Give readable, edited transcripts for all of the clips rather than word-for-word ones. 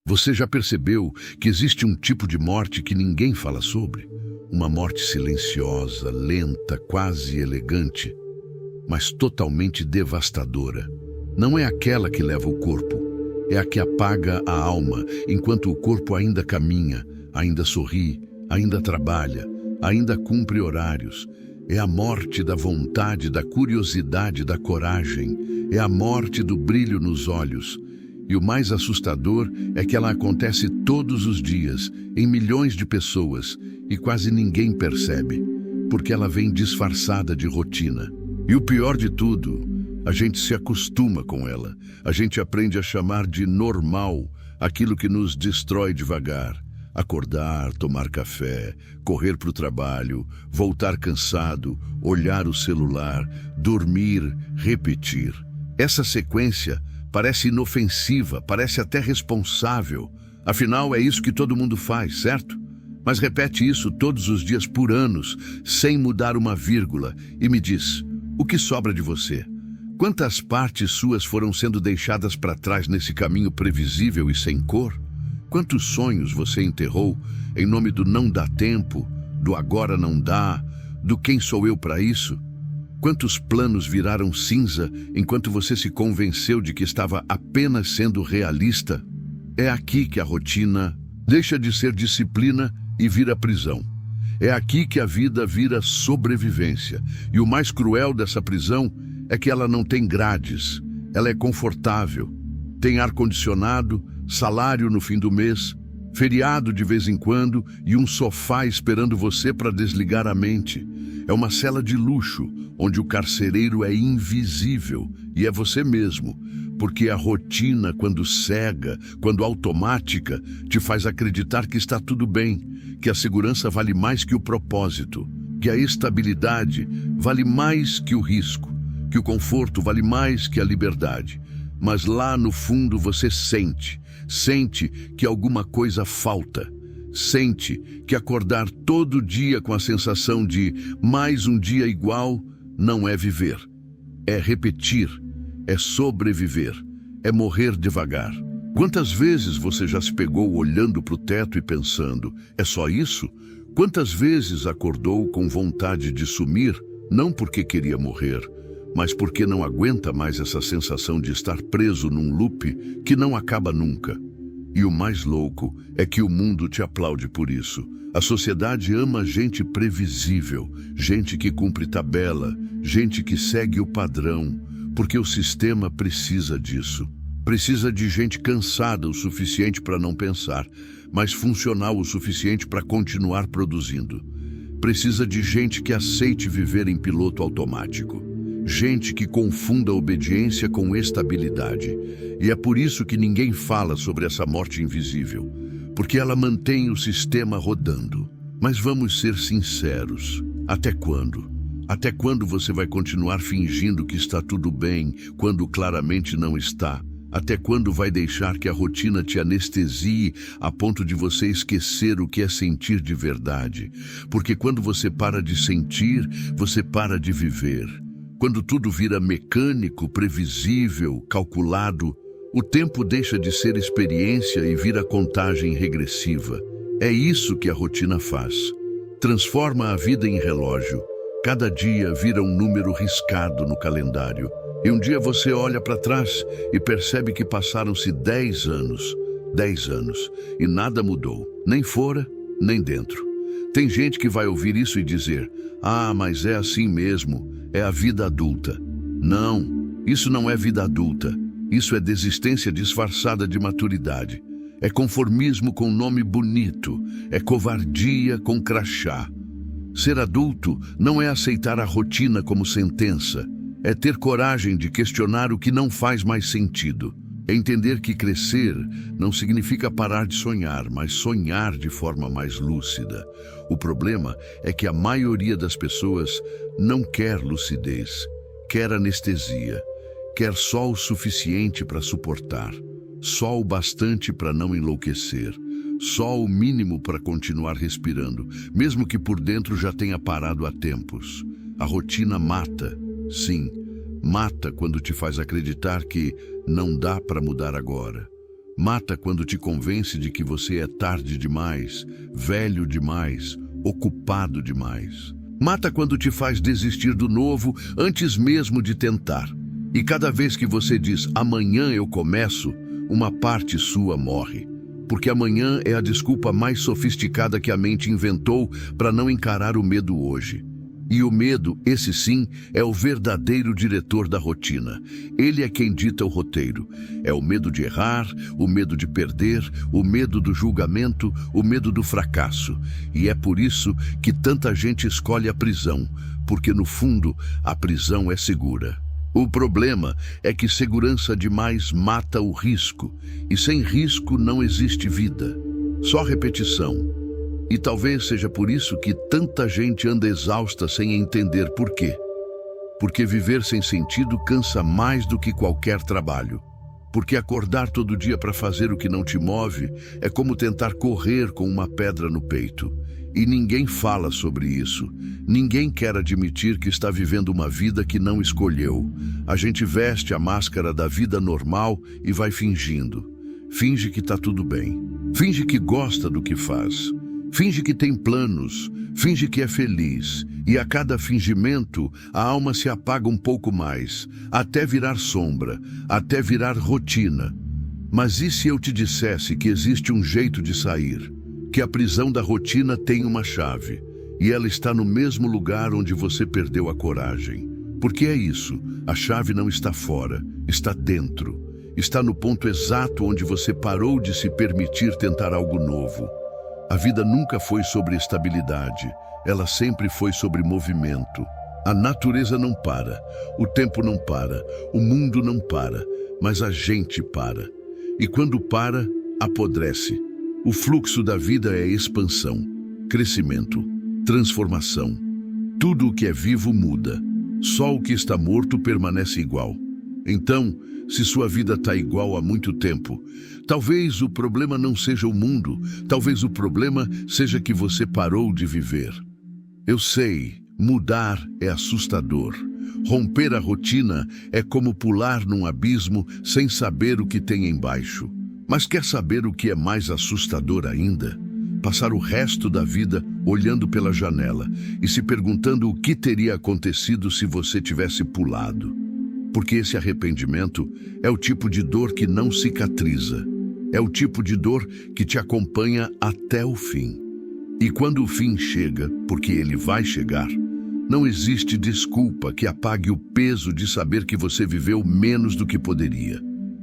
Você já percebeu que existe um tipo de morte que ninguém fala sobre? Uma morte silenciosa, lenta, quase elegante, mas totalmente devastadora. Não é aquela que leva o corpo, é a que apaga a alma enquanto o corpo ainda caminha, ainda sorri, ainda trabalha, ainda cumpre horários. É a morte da vontade, da curiosidade, da coragem. É a morte do brilho nos olhos. E o mais assustador é que ela acontece todos os dias, em milhões de pessoas, e quase ninguém percebe, porque ela vem disfarçada de rotina. E o pior de tudo, a gente se acostuma com ela. A gente aprende a chamar de normal aquilo que nos destrói devagar. Acordar, tomar café, correr para o trabalho, voltar cansado, olhar o celular, dormir, repetir. Essa sequência parece inofensiva, parece até responsável. Afinal, é isso que todo mundo faz, certo? Mas repete isso todos os dias por anos, sem mudar uma vírgula, e me diz, o que sobra de você? Quantas partes suas foram sendo deixadas para trás nesse caminho previsível e sem cor? Quantos sonhos você enterrou em nome do não dá tempo, do agora não dá, do quem sou eu para isso? Quantos planos viraram cinza enquanto você se convenceu de que estava apenas sendo realista? É aqui que a rotina deixa de ser disciplina e vira prisão. É aqui que a vida vira sobrevivência. E o mais cruel dessa prisão é que ela não tem grades. Ela é confortável. Tem ar-condicionado, salário no fim do mês, feriado de vez em quando e um sofá esperando você para desligar a mente. É uma cela de luxo, onde o carcereiro é invisível e é você mesmo, porque a rotina, quando cega, quando automática, te faz acreditar que está tudo bem, que a segurança vale mais que o propósito, que a estabilidade vale mais que o risco, que o conforto vale mais que a liberdade. Mas lá no fundo você sente que alguma coisa falta. Sente que acordar todo dia com a sensação de mais um dia igual não é viver. É repetir, é sobreviver, é morrer devagar. Quantas vezes você já se pegou olhando para o teto e pensando, é só isso? Quantas vezes acordou com vontade de sumir, não porque queria morrer, mas porque não aguenta mais essa sensação de estar preso num loop que não acaba nunca? E o mais louco é que o mundo te aplaude por isso. A sociedade ama gente previsível, gente que cumpre tabela, gente que segue o padrão, porque o sistema precisa disso. Precisa de gente cansada o suficiente para não pensar, mas funcional o suficiente para continuar produzindo. Precisa de gente que aceite viver em piloto automático. Gente que confunda obediência com estabilidade. E é por isso que ninguém fala sobre essa morte invisível, porque ela mantém o sistema rodando. Mas vamos ser sinceros, até quando? Até quando você vai continuar fingindo que está tudo bem, quando claramente não está? Até quando vai deixar que a rotina te anestesie a ponto de você esquecer o que é sentir de verdade? Porque quando você para de sentir, você para de viver. Quando tudo vira mecânico, previsível, calculado, o tempo deixa de ser experiência e vira contagem regressiva. É isso que a rotina faz. Transforma a vida em relógio. Cada dia vira um número riscado no calendário. E um dia você olha para trás e percebe que passaram-se 10 anos. 10 anos. E nada mudou. Nem fora, nem dentro. Tem gente que vai ouvir isso e dizer, ah, mas é assim mesmo, é a vida adulta. Não, isso não é vida adulta. Isso é desistência disfarçada de maturidade. É conformismo com nome bonito. É covardia com crachá. Ser adulto não é aceitar a rotina como sentença. É ter coragem de questionar o que não faz mais sentido. É entender que crescer não significa parar de sonhar, mas sonhar de forma mais lúcida. O problema é que a maioria das pessoas não quer lucidez, quer anestesia, quer só o suficiente para suportar, só o bastante para não enlouquecer, só o mínimo para continuar respirando, mesmo que por dentro já tenha parado há tempos. A rotina mata, sim, mata quando te faz acreditar que não dá para mudar agora. Mata quando te convence de que você é tarde demais, velho demais, ocupado demais. Mata quando te faz desistir do novo antes mesmo de tentar. E cada vez que você diz, amanhã eu começo, uma parte sua morre. Porque amanhã é a desculpa mais sofisticada que a mente inventou para não encarar o medo hoje. E o medo, esse sim, é o verdadeiro diretor da rotina. Ele é quem dita o roteiro. É o medo de errar, o medo de perder, o medo do julgamento, o medo do fracasso. E é por isso que tanta gente escolhe a prisão, porque no fundo a prisão é segura. O problema é que segurança demais mata o risco, e sem risco não existe vida, só repetição. E talvez seja por isso que tanta gente anda exausta sem entender por quê. Porque viver sem sentido cansa mais do que qualquer trabalho. Porque acordar todo dia para fazer o que não te move é como tentar correr com uma pedra no peito. E ninguém fala sobre isso. Ninguém quer admitir que está vivendo uma vida que não escolheu. A gente veste a máscara da vida normal e vai fingindo. Finge que está tudo bem. Finge que gosta do que faz. Finge que tem planos. Finge que é feliz. E a cada fingimento, a alma se apaga um pouco mais, até virar sombra, até virar rotina. Mas e se eu te dissesse que existe um jeito de sair? Que a prisão da rotina tem uma chave, e ela está no mesmo lugar onde você perdeu a coragem. Porque é isso, a chave não está fora, está dentro. Está no ponto exato onde você parou de se permitir tentar algo novo. A vida nunca foi sobre estabilidade, ela sempre foi sobre movimento. A natureza não para, o tempo não para, o mundo não para, mas a gente para. E quando para, apodrece. O fluxo da vida é expansão, crescimento, transformação. Tudo o que é vivo muda. Só o que está morto permanece igual. Então, se sua vida está igual há muito tempo, talvez o problema não seja o mundo, talvez o problema seja que você parou de viver. Eu sei, mudar é assustador. Romper a rotina é como pular num abismo sem saber o que tem embaixo. Mas quer saber o que é mais assustador ainda? Passar o resto da vida olhando pela janela e se perguntando o que teria acontecido se você tivesse pulado. Porque esse arrependimento é o tipo de dor que não cicatriza. É o tipo de dor que te acompanha até o fim. E quando o fim chega, porque ele vai chegar, não existe desculpa que apague o peso de saber que você viveu menos do que poderia.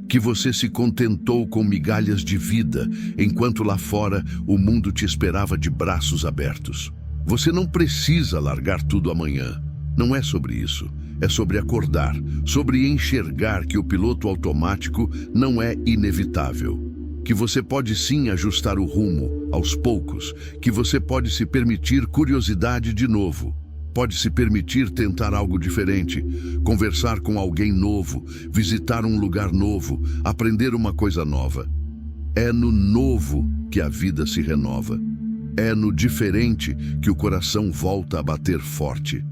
Que você se contentou com migalhas de vida, enquanto lá fora o mundo te esperava de braços abertos. Você não precisa largar tudo amanhã. Não é sobre isso. É sobre acordar, sobre enxergar que o piloto automático não é inevitável. Que você pode sim ajustar o rumo, aos poucos. Que você pode se permitir curiosidade de novo. Pode se permitir tentar algo diferente, conversar com alguém novo, visitar um lugar novo, aprender uma coisa nova. É no novo que a vida se renova. É no diferente que o coração volta a bater forte.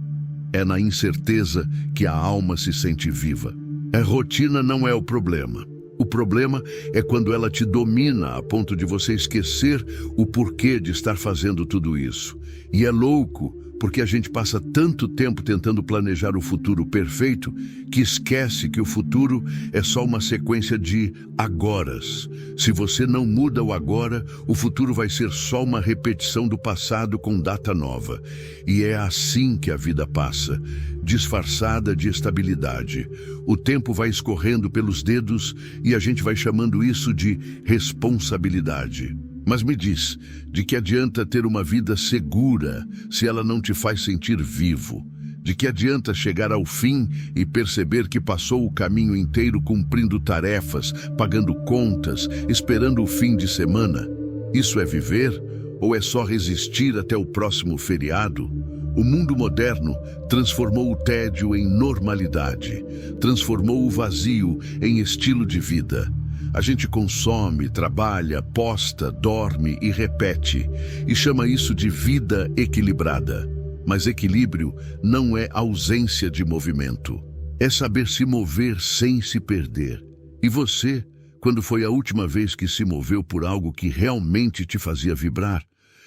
É na incerteza que a alma se sente viva. A rotina não é o problema. O problema é quando ela te domina a ponto de você esquecer o porquê de estar fazendo tudo isso. E é louco, porque a gente passa tanto tempo tentando planejar o futuro perfeito que esquece que o futuro é só uma sequência de agoras. Se você não muda o agora, o futuro vai ser só uma repetição do passado com data nova. E é assim que a vida passa, disfarçada de estabilidade. O tempo vai escorrendo pelos dedos e a gente vai chamando isso de responsabilidade. Mas me diz, de que adianta ter uma vida segura se ela não te faz sentir vivo? De que adianta chegar ao fim e perceber que passou o caminho inteiro cumprindo tarefas, pagando contas, esperando o fim de semana? Isso é viver ou é só resistir até o próximo feriado? O mundo moderno transformou o tédio em normalidade, transformou o vazio em estilo de vida. A gente consome, trabalha, posta, dorme e repete, e chama isso de vida equilibrada. Mas equilíbrio não é ausência de movimento. É saber se mover sem se perder. E você, Quando foi a última vez que se moveu por algo que realmente te fazia vibrar?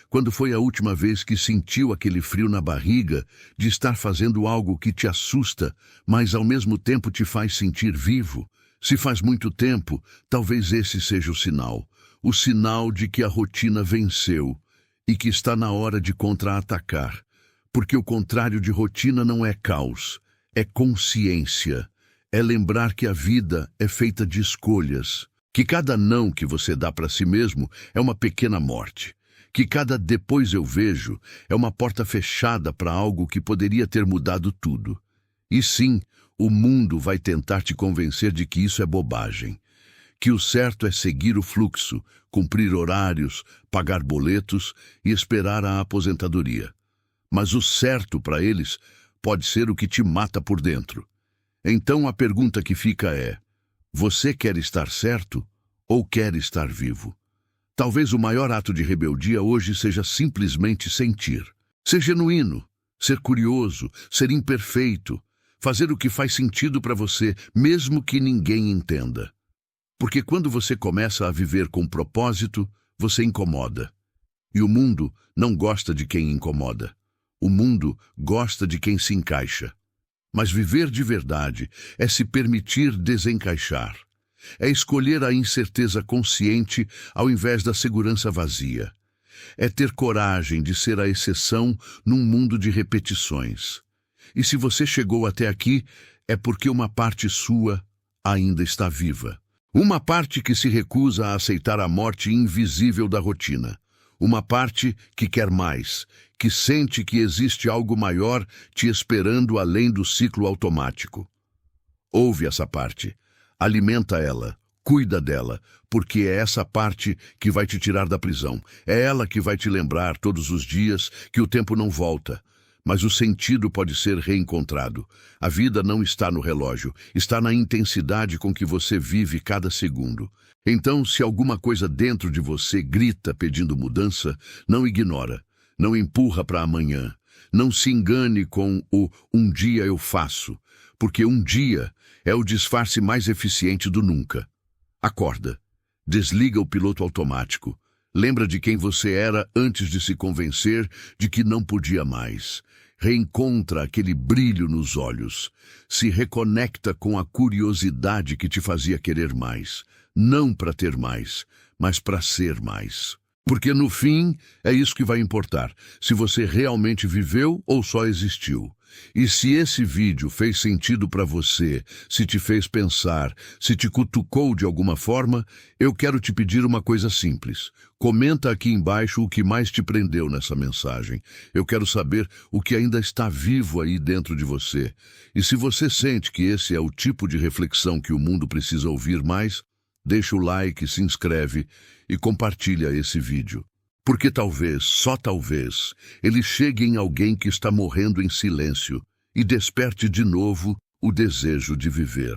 Quando foi a última vez que sentiu aquele frio na barriga de estar fazendo algo que te assusta, mas ao mesmo tempo te faz sentir vivo? Se faz muito tempo, talvez esse seja o sinal de que a rotina venceu e que está na hora de contra-atacar. Porque o contrário de rotina não é caos, é consciência. É lembrar que a vida é feita de escolhas, que cada não que você dá para si mesmo é uma pequena morte, que cada depois eu vejo é uma porta fechada para algo que poderia ter mudado tudo. E sim, o mundo vai tentar te convencer de que isso é bobagem, que o certo é seguir o fluxo, cumprir horários, pagar boletos e esperar a aposentadoria. Mas o certo para eles pode ser o que te mata por dentro. Então a pergunta que fica é: você quer estar certo ou quer estar vivo? Talvez o maior ato de rebeldia hoje seja simplesmente sentir. Ser genuíno, ser curioso, ser imperfeito, fazer o que faz sentido para você, mesmo que ninguém entenda. Porque quando você começa a viver com propósito, você incomoda. E o mundo não gosta de quem incomoda. O mundo gosta de quem se encaixa. Mas viver de verdade é se permitir desencaixar. É escolher a incerteza consciente ao invés da segurança vazia. É ter coragem de ser a exceção num mundo de repetições. E se você chegou até aqui, é porque uma parte sua ainda está viva. Uma parte que se recusa a aceitar a morte invisível da rotina. Uma parte que quer mais, que sente que existe algo maior te esperando além do ciclo automático. Ouve essa parte, alimenta ela, cuida dela, porque é essa parte que vai te tirar da prisão. É ela que vai te lembrar todos os dias que o tempo não volta, mas o sentido pode ser reencontrado. A vida não está no relógio, está na intensidade com que você vive cada segundo. Então, se alguma coisa dentro de você grita pedindo mudança, não ignora, não empurra para amanhã. Não se engane com o "um dia eu faço", porque um dia é o disfarce mais eficiente do nunca. Acorda, desliga o piloto automático, lembra de quem você era antes de se convencer de que não podia mais. Reencontra aquele brilho nos olhos, se reconecta com a curiosidade que te fazia querer mais. Não para ter mais, mas para ser mais. Porque no fim, é isso que vai importar, se você realmente viveu ou só existiu. E se esse vídeo fez sentido para você, se te fez pensar, se te cutucou de alguma forma, eu quero te pedir uma coisa simples. Comenta aqui embaixo o que mais te prendeu nessa mensagem. Eu quero saber o que ainda está vivo aí dentro de você. E se você sente que esse é o tipo de reflexão que o mundo precisa ouvir mais, deixa o like, se inscreve e compartilha esse vídeo. Porque talvez, só talvez, ele chegue em alguém que está morrendo em silêncio e desperte de novo o desejo de viver.